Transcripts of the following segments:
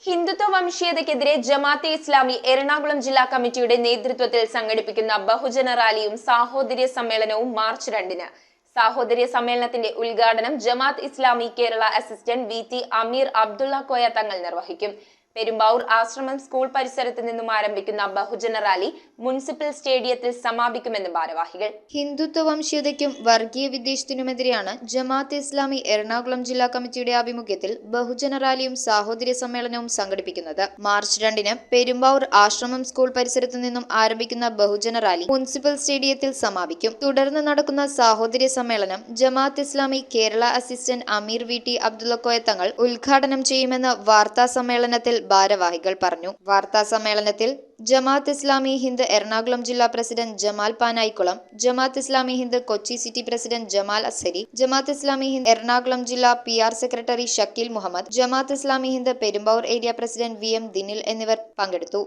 ഹിന്ദുത്വ വംശീയതയ്ക്കെതിരെ ജമാഅത്തെ ഇസ്ലാമി എറണാകുളം ജില്ലാ കമ്മിറ്റിയുടെ നേതൃത്വത്തിൽ സംഘടിപ്പിക്കുന്ന ബഹുജന റാലിയും സാഹോദര്യ സമ്മേളനവും മാർച്ച് 2-ന്. സാഹോദര്യ സമ്മേളനത്തിന്റെ ഉദ്ഘാടനം ജമാഅത്ത് ഇസ്ലാമി കേരള അസിസ്റ്റന്റ് VT അമീർ അബ്ദുള്ള കോയ തങ്ങൾ നിർവഹിക്കും. പെരുമ്പാവൂർ ആശ്രമം സ്കൂൾ പരിസരത്ത് നിന്നും ആരംഭിക്കുന്ന ബഹുജന റാലി മുനിസിപ്പൽ സ്റ്റേഡിയത്തിൽ സമാപിക്കുമെന്ന് ഭാരവാഹികൾ. ഹിന്ദുത്വ വംശീയതയ്ക്കും വർഗീയ വിദ്വേഷത്തിനുമെതിരെയാണ് ജമാഅത്തെ ഇസ്ലാമി എറണാകുളം ജില്ലാ കമ്മിറ്റിയുടെ ആഭിമുഖ്യത്തിൽ ബഹുജന റാലിയും സാഹോദര്യ സമ്മേളനവും സംഘടിപ്പിക്കുന്നത്. മാർച്ച് 2-ന് പെരുമ്പാവൂർ ആശ്രമം സ്കൂൾ പരിസരത്ത് നിന്നും ആരംഭിക്കുന്ന ബഹുജന റാലി മുനിസിപ്പൽ സ്റ്റേഡിയത്തിൽ സമാപിക്കും. തുടർന്ന് നടക്കുന്ന സാഹോദര്യ സമ്മേളനം ജമാഅത്തെ ഇസ്ലാമി കേരള അസിസ്റ്റന്റ് അമീർ VT അബ്ദുള്ള കോയ തങ്ങൾ ഉദ്ഘാടനം ചെയ്യുമെന്ന് വാർത്താ സമ്മേളനത്തിൽ ഭാരവാഹികൾ പറഞ്ഞു. വാർത്താ സമ്മേളനത്തിൽ ജമാഅത്ത് ഇസ്ലാമി ഹിന്ദ് എറണാകുളം ജില്ലാ president Jamal Panayikulam, Jamaat Islami Hind Kochi city president Jamal Asari, Jamaat Islami Hind Ernakulam ജില്ലാ PR secretary Shakeel Muhammad, Jamaat Islami Hind Perumbavoor area president VM Dinil എന്നിവർ പങ്കെടുത്തു.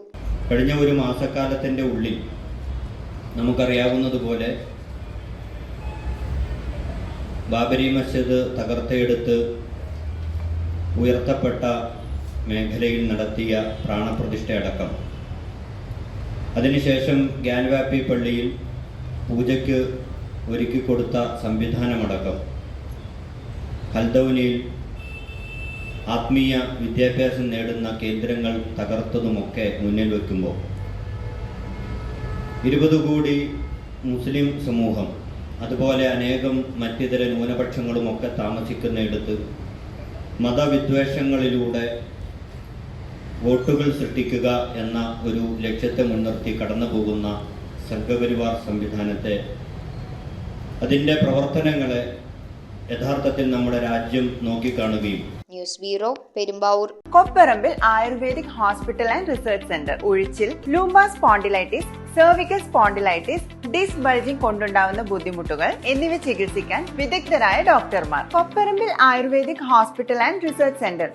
കഴിഞ്ഞ ഒരു മാസക്കാലത്തിന്റെ ഉള്ളിൽ നമുക്കറിയാവുന്നതുപോലെ ബാബരി മസ്ജിദ് തകർത്തെടുത്ത് ഉയർത്തപ്പെട്ട മേഖലയിൽ നടത്തിയ പ്രാണപ്രതിഷ്ഠയടക്കം, അതിനുശേഷം ഗ്യാൻവാപ്പി പള്ളിയിൽ പൂജയ്ക്ക് ഒരുക്കിക്കൊടുത്ത സംവിധാനമടക്കം, ഹൽദൌനിയിൽ ആത്മീയ വിദ്യാഭ്യാസം നേടുന്ന കേന്ദ്രങ്ങൾ തകർത്തതുമൊക്കെ മുന്നിൽ വയ്ക്കുമ്പോൾ 20 കോടി മുസ്ലിം സമൂഹം, അതുപോലെ അനേകം മറ്റിതര ന്യൂനപക്ഷങ്ങളുമൊക്കെ താമസിക്കുന്നിടത്ത് മതവിദ്വേഷങ്ങളിലൂടെ വോട്ടുകൾ സൃഷ്ടിക്കുക എന്ന ഒരു ലക്ഷ്യത്തെ മുൻനിർത്തി കടന്നു പോകുന്ന സംഘപരിവാർ സംവിധാനത്തെ, അതിൻ്റെ പ്രവർത്തനങ്ങളെ യഥാർത്ഥത്തിൽ നമ്മുടെ രാജ്യം നോക്കിക്കാണുകയും. News bureau, Perumbavoor. Kopparambil ayurvedic hospital and research centre. ഉഴിച്ചിൽ, lumbar spondylitis, cervical spondylitis, disc bulging കൊണ്ടുണ്ടാവുന്ന ബുദ്ധിമുട്ടുകൾ എന്നിവ ചികിത്സിക്കാൻ വിദഗ്ധരായ ഡോക്ടർമാർ. Kopparambil ayurvedic hospital and research centre.